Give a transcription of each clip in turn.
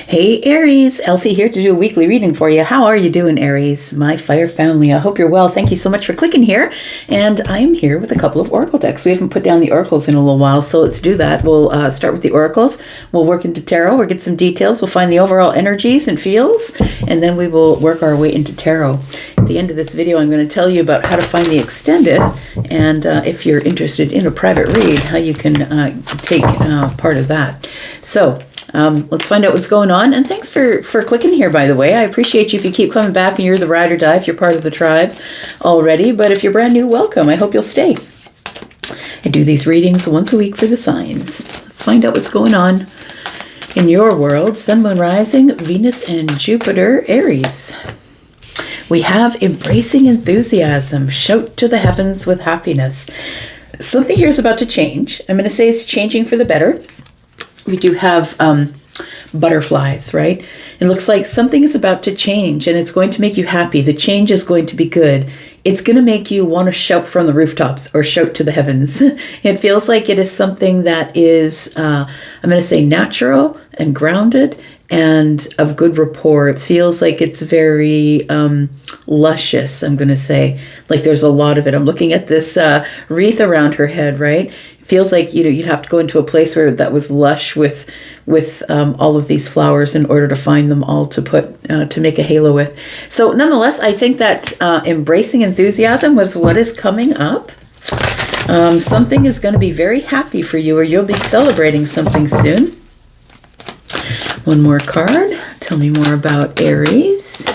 Hey Aries, Elsie here to do a weekly reading for you. How are you doing, Aries? My fire family, I hope you're well. Thank you so much for clicking here. And I'm here with a couple of oracle decks. We haven't put down the oracles in a little while, so let's do that. We'll start with the oracles. We'll work into tarot. We'll get some details. We'll find the overall energies and feels, and then we will work our way into tarot. At the end of this video, I'm going to tell you about how to find the extended, and if you're interested in a private read, how you can take part of that. So, let's find out what's going on. And thanks for clicking here, by the way. I appreciate you if you keep coming back and you're the ride or die if you're part of the tribe already. But if you're brand new, welcome. I hope you'll stay. I do these readings once a week for the signs. Let's find out what's going on in your world. Sun, Moon, Rising, Venus, and Jupiter, Aries. We have embracing enthusiasm. Shout to the heavens with happiness. Something here is about to change. I'm going to say it's changing for the better. We do have butterflies, right? It looks like something is about to change and it's going to make you happy. The change is going to be good. It's going to make you want to shout from the rooftops or shout to the heavens. It feels like it is something that is, I'm going to say natural and grounded and of good rapport. It feels like it's very luscious, I'm going to say. Like there's a lot of it. I'm looking at this wreath around her head, right? Feels like you'd have to go into a place where that was lush with all of these flowers in order to find them all to put to make a halo with. So nonetheless, I think that embracing enthusiasm was what is coming up. Something is going to be very happy for you, or you'll be celebrating something soon. One more card. Tell me more about Aries.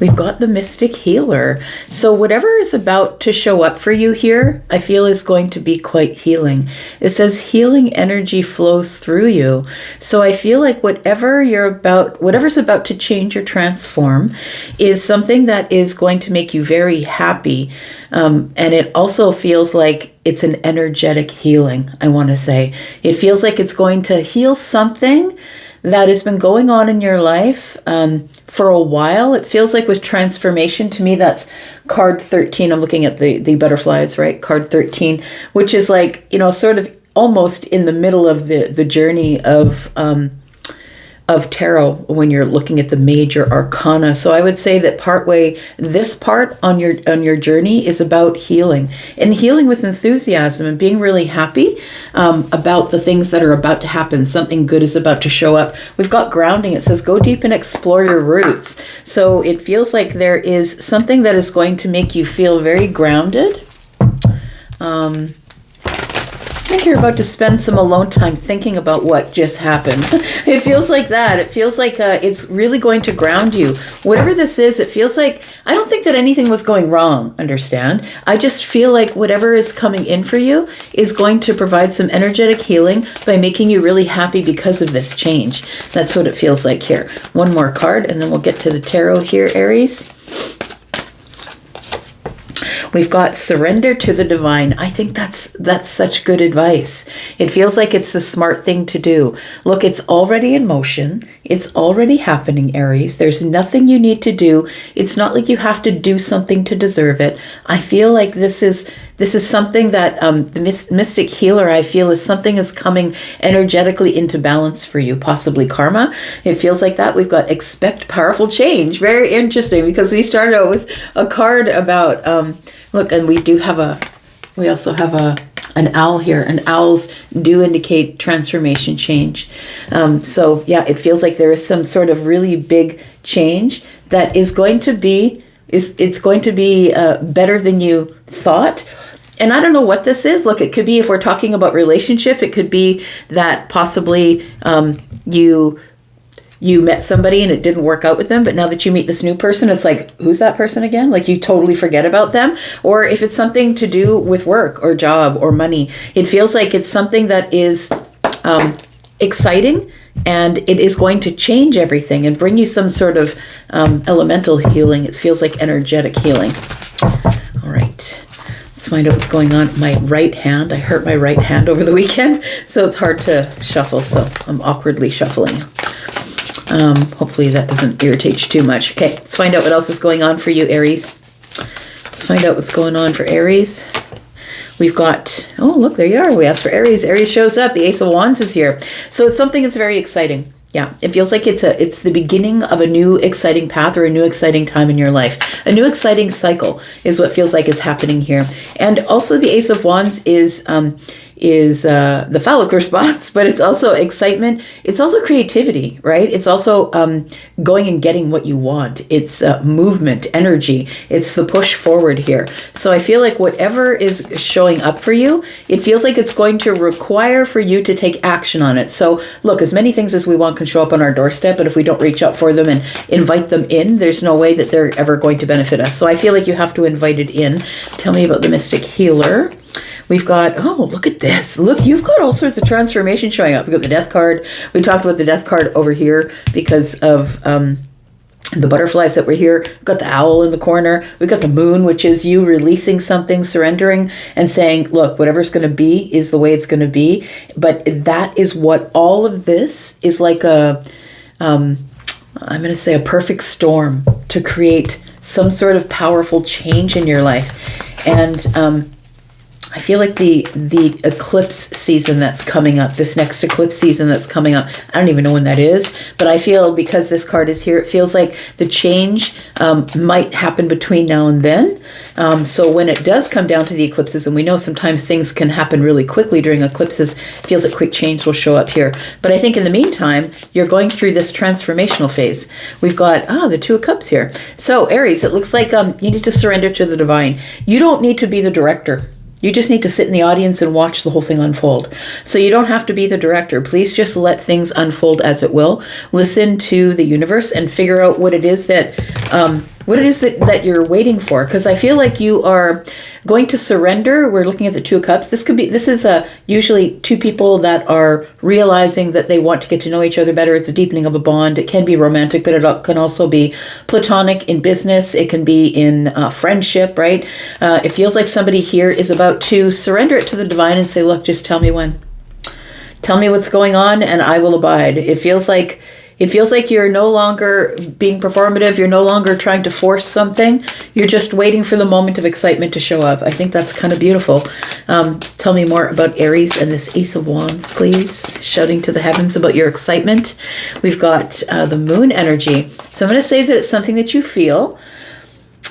We've got the Mystic Healer. So whatever is about to show up for you here, I feel is going to be quite healing. It says healing energy flows through you. So I feel like whatever's about to change or transform is something that is going to make you very happy. And it also feels like it's an energetic healing, I want to say. It feels like it's going to heal something that has been going on in your life for a while. It feels like with transformation, to me, that's card 13. I'm looking at the butterflies, right? Card 13, which is like, sort of almost in the middle of the journey of tarot when you're looking at the major arcana. So I would say that this part on your journey is about healing, and healing with enthusiasm and being really happy about the things that are about to happen. Something good is about to show up. We've got grounding. It says go deep and explore your roots. So it feels like there is something that is going to make you feel very grounded. I think you're about to spend some alone time thinking about what just happened. It feels like that. It feels like it's really going to ground you. Whatever this is, it feels like, I don't think that anything was going wrong, understand? I just feel like whatever is coming in for you is going to provide some energetic healing by making you really happy because of this change. That's what it feels like here. One more card, and then we'll get to the tarot here, Aries. We've got surrender to the divine. I think that's such good advice. It feels like it's a smart thing to do. Look, it's already in motion. It's already happening, Aries. There's nothing you need to do. It's not like you have to do something to deserve it. I feel like this is something that the Mystic Healer, I feel, is something is coming energetically into balance for you, possibly karma. It feels like that. We've got expect powerful change. Very interesting, because we started out with a card about, look, and we also have an owl here, and owls do indicate transformation, change. So yeah, it feels like there is some sort of really big change that is going to be, it's going to be better than you thought. And I don't know what this is. Look, it could be, if we're talking about relationship, it could be that possibly you met somebody and it didn't work out with them, but now that you meet this new person, it's like, who's that person again? Like you totally forget about them. Or if it's something to do with work or job or money, it feels like it's something that is exciting, and it is going to change everything and bring you some sort of elemental healing. It feels like energetic healing. All right. Let's find out what's going on. My right hand, I hurt my right hand over the weekend, so it's hard to shuffle, so I'm awkwardly shuffling. Hopefully that doesn't irritate you too much. Okay, let's find out what else is going on for you, Aries. Let's find out what's going on for Aries. We've got, oh, look, there you are. We asked for Aries. Aries shows up. The Ace of Wands is here. So it's something that's very exciting. Yeah, it feels like it's the beginning of a new exciting path or a new exciting time in your life. A new exciting cycle is what feels like is happening here. And also the Ace of Wands is the phallic response, but it's also excitement. It's also creativity, right? It's also going and getting what you want. It's movement, energy. It's the push forward here. So I feel like whatever is showing up for you, it feels like it's going to require for you to take action on it. So look, as many things as we want can show up on our doorstep, but if we don't reach out for them and invite them in, there's no way that they're ever going to benefit us. So I feel like you have to invite it in. Tell me about the Mystic Healer. We've got, oh, look at this. Look, you've got all sorts of transformation showing up. We've got the Death card. We talked about the Death card over here because of the butterflies that were here. We've got the owl in the corner. We've got the moon, which is you releasing something, surrendering, and saying, look, whatever's going to be is the way it's going to be. But that is what all of this is like I'm going to say a perfect storm to create some sort of powerful change in your life. And I feel like the eclipse season that's coming up, this next eclipse season that's coming up, I don't even know when that is, but I feel because this card is here, it feels like the change might happen between now and then. So when it does come down to the eclipses, and we know sometimes things can happen really quickly during eclipses, it feels like quick change will show up here. But I think in the meantime, you're going through this transformational phase. We've got, the Two of Cups here. So Aries, it looks like you need to surrender to the divine. You don't need to be the director. You just need to sit in the audience and watch the whole thing unfold. So you don't have to be the director. Please just let things unfold as it will. Listen to the universe and figure out what it is that that you're waiting for. Because I feel like you are going to surrender. We're looking at the Two of Cups. This is usually two people that are realizing that they want to get to know each other better. It's a deepening of a bond. It can be romantic, but it can also be platonic in business. It can be in friendship, right? It feels like somebody here is about to surrender it to the divine and say, look, just tell me when. Tell me what's going on and I will abide. It feels like you're no longer being performative. You're no longer trying to force something. You're just waiting for the moment of excitement to show up. I think that's kind of beautiful. Tell me more about Aries and this Ace of Wands, please. Shouting to the heavens about your excitement. We've got the moon energy. So I'm going to say that it's something that you feel.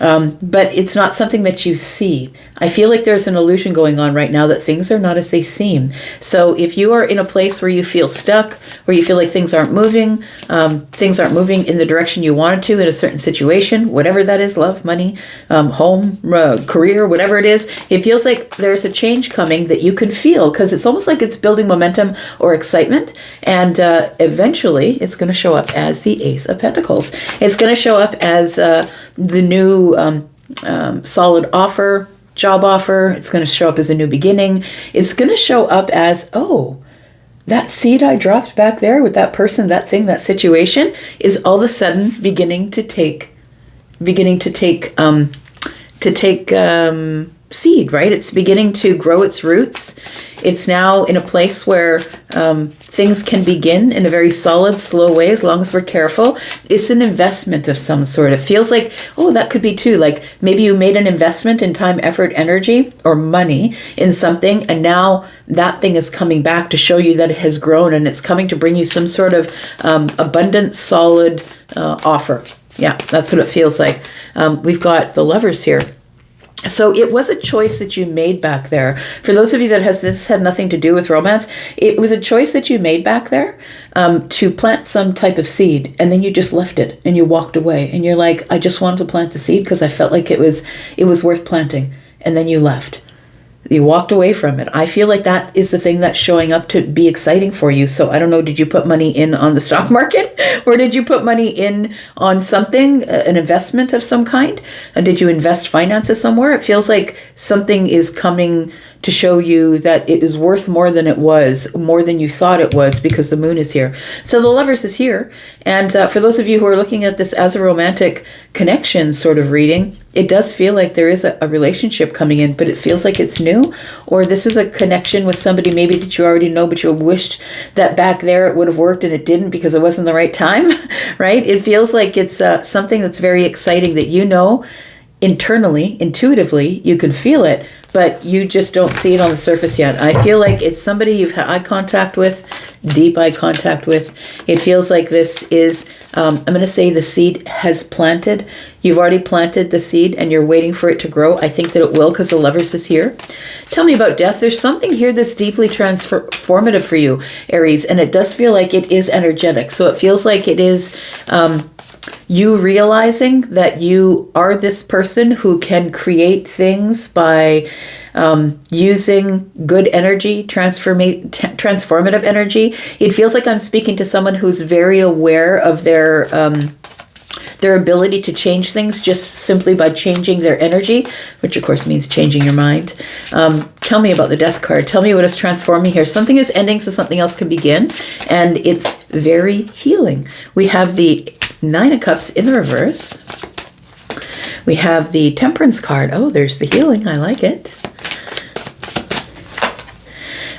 But it's not something that you see. I feel like there's an illusion going on right now that things are not as they seem. So if you are in a place where you feel stuck, where you feel like things aren't moving in the direction you wanted to in a certain situation, whatever that is, love, money, home, career, whatever it is, it feels like there's a change coming that you can feel because it's almost like it's building momentum or excitement. And eventually it's going to show up as the Ace of Pentacles. It's going to show up as the new solid offer, job offer. It's going to show up as a new beginning. It's going to show up as, oh, that seed I dropped back there with that person, that thing, that situation is all of a sudden beginning to take seed, right? It's beginning to grow its roots. It's now in a place where things can begin in a very solid, slow way as long as we're careful. It's an investment of some sort. It feels like, oh, that could be too. Like maybe you made an investment in time, effort, energy, or money in something, and now that thing is coming back to show you that it has grown and it's coming to bring you some sort of abundant, solid offer. Yeah, that's what it feels like. We've got the Lovers here. So it was a choice that you made back there. For those of you that this had nothing to do with romance, it was a choice that you made back there to plant some type of seed, and then you just left it and you walked away and you're like, I just wanted to plant the seed because I felt like it was worth planting, and then you left. You walked away from it. I feel like that is the thing that's showing up to be exciting for you. So I don't know, did you put money in on the stock market or did you put money in on something, an investment of some kind? Did you invest finances somewhere? It feels like something is coming to show you that it is worth more than it was, more than you thought it was, because the moon is here. So the Lovers is here. And for those of you who are looking at this as a romantic connection sort of reading, it does feel like there is a relationship coming in, but it feels like it's new, or this is a connection with somebody maybe that you already know, but you wished that back there it would have worked and it didn't because it wasn't the right time, right? It feels like it's something that's very exciting that you know internally, intuitively, you can feel it, but you just don't see it on the surface yet. I feel like it's somebody you've had eye contact with deep eye contact with. It feels like this is, I'm going to say the seed has planted. You've already planted the seed and you're waiting for it to grow. I think that it will because the Lovers is here. Tell me about death. There's something here that's deeply transformative for you, Aries, and it does feel like it is energetic. So it feels like it is you realizing that you are this person who can create things by using good energy, transformative energy. It feels like I'm speaking to someone who's very aware of their ability to change things just simply by changing their energy, which of course means changing your mind. Tell me about the Death card. Tell me what is transforming here. Something is ending so something else can begin, and it's very healing. We have the Nine of Cups in the reverse. We have the Temperance card. Oh, there's the healing. I like it.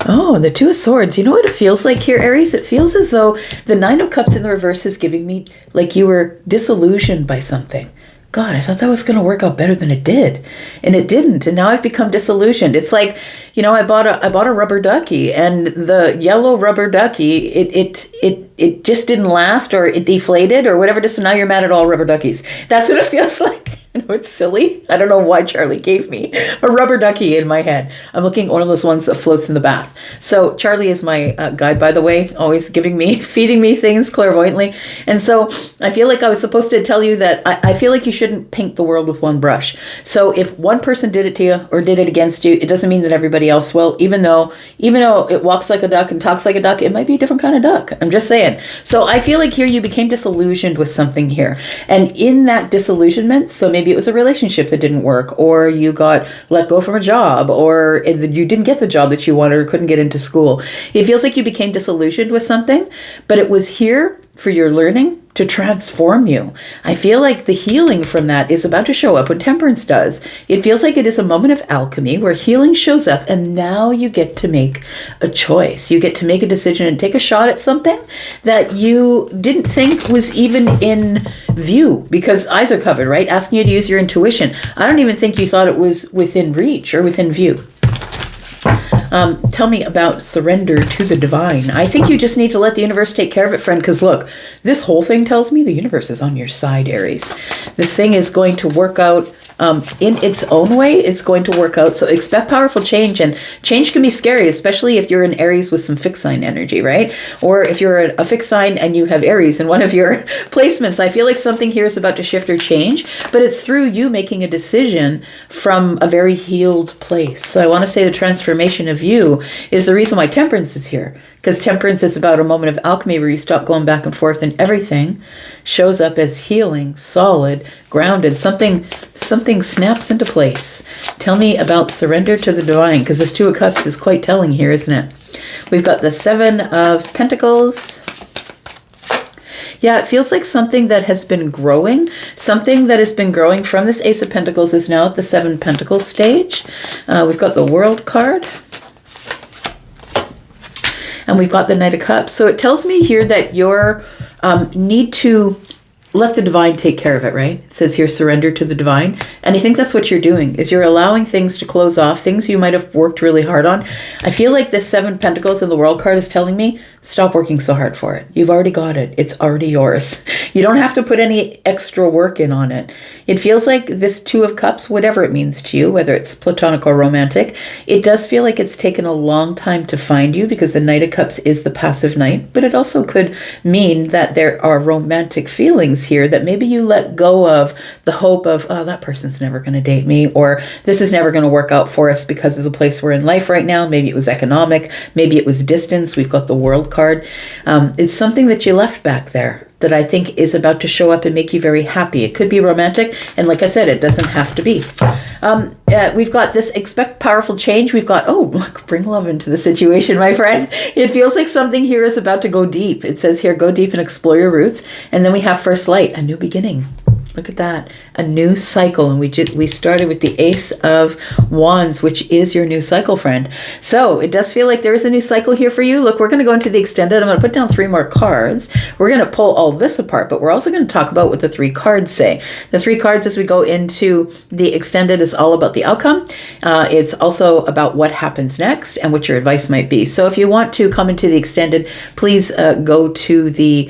Oh, and the Two of Swords. You know what it feels like here, Aries? It feels as though the Nine of Cups in the reverse is giving me like you were disillusioned by something. God, I thought that was going to work out better than it did. And it didn't. And now I've become disillusioned. It's like, you know, I bought a rubber ducky, and the yellow rubber ducky, it just didn't last, or it deflated or whatever. So now you're mad at all rubber duckies. That's what it feels like. I know it's silly. I don't know why Charlie gave me a rubber ducky in my head. I'm looking at one of those ones that floats in the bath. So Charlie is my guide, by the way, always feeding me things clairvoyantly. And so I feel like I was supposed to tell you that I feel like you shouldn't paint the world with one brush. So if one person did it to you or did it against you, it doesn't mean that everybody else will, even though it walks like a duck and talks like a duck, it might be a different kind of duck. I'm just saying. So I feel like here you became disillusioned with something here. And in that disillusionment, so maybe it was a relationship that didn't work, or you got let go from a job, or you didn't get the job that you wanted or couldn't get into school. It feels like you became disillusioned with something, but it was here for your learning to transform you. I feel like the healing from that is about to show up when Temperance does. It feels like it is a moment of alchemy where healing shows up, and now you get to make a choice. You get to make a decision and take a shot at something that you didn't think was even in view, because eyes are covered, right? Asking you to use your intuition. I don't even think you thought it was within reach or within view. Tell me about surrender to the divine. I think you just need to let the universe take care of it, friend, because look, this whole thing tells me the universe is on your side, Aries. This thing is going to work out in its own way. It's going to work out. So expect powerful change, and change can be scary, especially if you're in Aries with some fixed sign energy, right? Or if you're a fixed sign and you have Aries in one of your placements. I feel like something here is about to shift or change, but it's through you making a decision from a very healed place. So I want to say the transformation of you is the reason why Temperance is here, because Temperance is about a moment of alchemy where you stop going back and forth, and everything shows up as healing, solid, grounded. Something snaps into place. Tell me about surrender to the divine, because this Two of Cups is quite telling here, isn't it? We've got the Seven of Pentacles. Yeah, it feels like something that has been growing. Something that has been growing from this Ace of Pentacles is now at the Seven Pentacles stage. We've got the World card. And we've got the Knight of Cups. So it tells me here that you're need to let the divine take care of it, right? It says here, surrender to the divine. And I think that's what you're doing, is you're allowing things to close off, things you might have worked really hard on. I feel like this Seven Pentacles in the World card is telling me, stop working so hard for it. You've already got it. It's already yours. You don't have to put any extra work in on it. It feels like this Two of Cups, whatever it means to you, whether it's platonic or romantic, it does feel like it's taken a long time to find you, because the Knight of Cups is the passive knight, but it also could mean that there are romantic feelings here that maybe you let go of the hope of, oh, that person's never going to date me, or this is never going to work out for us because of the place we're in life right now. Maybe it was economic, maybe it was distance. We've got the World card. It's something that you left back there that I think is about to show up and make you very happy. It could be romantic, and like I said, it doesn't have to be. We've got this expect powerful change. We've got, oh, look, bring love into the situation, my friend. It feels like something here is about to go deep. It says here, go deep and explore your roots. And then we have first light, a new beginning. Look at that. A new cycle. And we started with the Ace of Wands, which is your new cycle, friend. So it does feel like there is a new cycle here for you. Look, we're going to go into the extended. I'm going to put down 3 more cards. We're going to pull all this apart, but we're also going to talk about what the 3 cards say. The 3 cards as we go into the extended is all about the outcome. It's also about what happens next and what your advice might be. So if you want to come into the extended, please go to the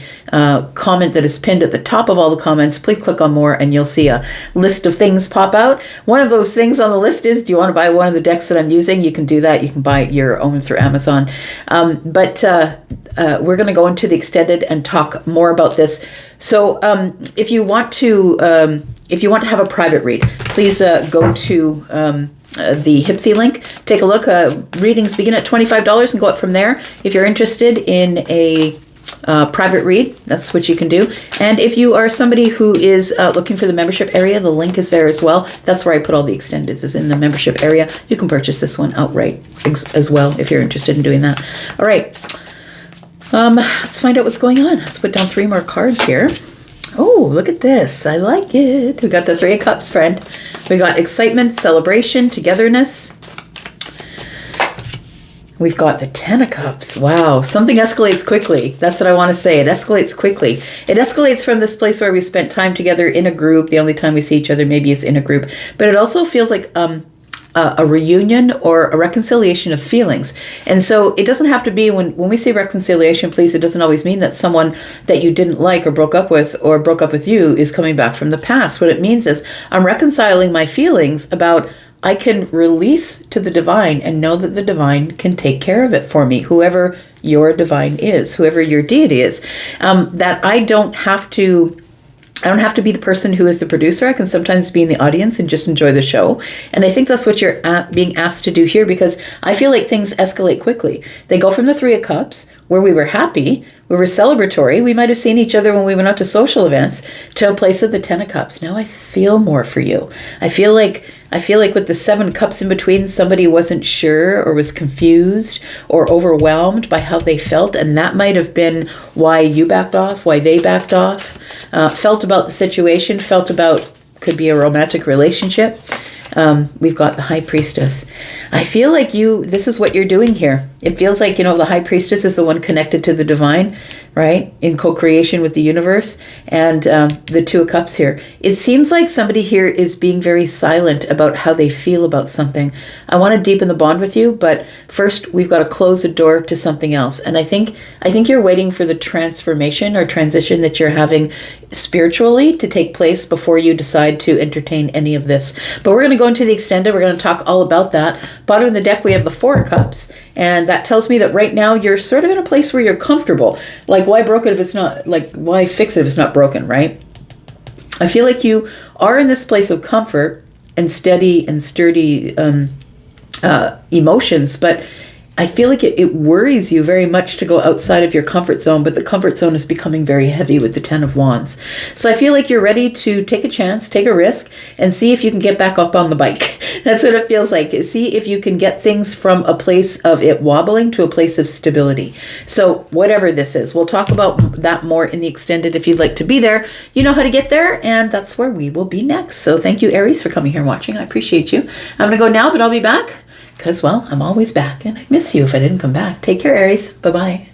comment that is pinned at the top of all the comments. Please click on more and you'll see a list of things pop out. One of those things on the list is, do you want to buy one of the decks that I'm using? You can do that. You can buy your own through Amazon. But we're going to go into the extended and talk more about this. So if you want to have a private read, please go to the Hypsee link. Take a look. Readings begin at $25 and go up from there. If you're interested in a private read, that's what you can do. And if you are somebody who is looking for the membership area, the link is there as well. That's where I put all the extendeds, is in the membership area. You can purchase this one outright as well if you're interested in doing that. All right, let's find out what's going on. Let's put down 3 more cards here. Oh, look at this. I like it. We got the 3 of Cups, friend. We got excitement, celebration, togetherness. We've got the 10 of Cups. Wow. Something escalates quickly. That's what I want to say. It escalates quickly. It escalates from this place where we spent time together in a group. The only time we see each other maybe is in a group. But it also feels like a reunion or a reconciliation of feelings. And so it doesn't have to be, when we say reconciliation, please, it doesn't always mean that someone that you didn't like or broke up with you is coming back from the past. What it means is I'm reconciling my feelings about, I can release to the divine and know that the divine can take care of it for me, whoever your divine is, whoever your deity is, that I don't have to be the person who is the producer. I can sometimes be in the audience and just enjoy the show. And I think that's what you're being asked to do here, because I feel like things escalate quickly. They go from the 3 of Cups, where we were happy, we were celebratory, we might have seen each other when we went out to social events, to a place of the 10 of Cups. Now I feel more for you. I feel like with the 7 cups in between, somebody wasn't sure or was confused or overwhelmed by how they felt. And that might have been why you backed off, why they backed off, felt about the situation, could be a romantic relationship. We've got the High Priestess. I feel like this is what you're doing here. It feels like, the High Priestess is the one connected to the divine, right? In co-creation with the universe. And the 2 of Cups here. It seems like somebody here is being very silent about how they feel about something. I want to deepen the bond with you, but first we've got to close the door to something else. And I think you're waiting for the transformation or transition that you're having spiritually to take place before you decide to entertain any of this. But we're going to go into the extended. We're going to talk all about that. Bottom of the deck, we have the 4 of Cups. And that tells me that right now you're sort of in a place where you're comfortable. Like, why broke it if it's not, why fix it if it's not broken, right? I feel like you are in this place of comfort and steady and sturdy emotions, but I feel like it worries you very much to go outside of your comfort zone, but the comfort zone is becoming very heavy with the 10 of Wands. So I feel like you're ready to take a chance, take a risk, and see if you can get back up on the bike. That's what it feels like. See if you can get things from a place of it wobbling to a place of stability. So whatever this is, we'll talk about that more in the extended. If you'd like to be there, you know how to get there, and that's where we will be next. So thank you, Aries, for coming here and watching. I appreciate you. I'm going to go now, but I'll be back. Because, well, I'm always back, and I'd miss you if I didn't come back. Take care, Aries. Bye-bye.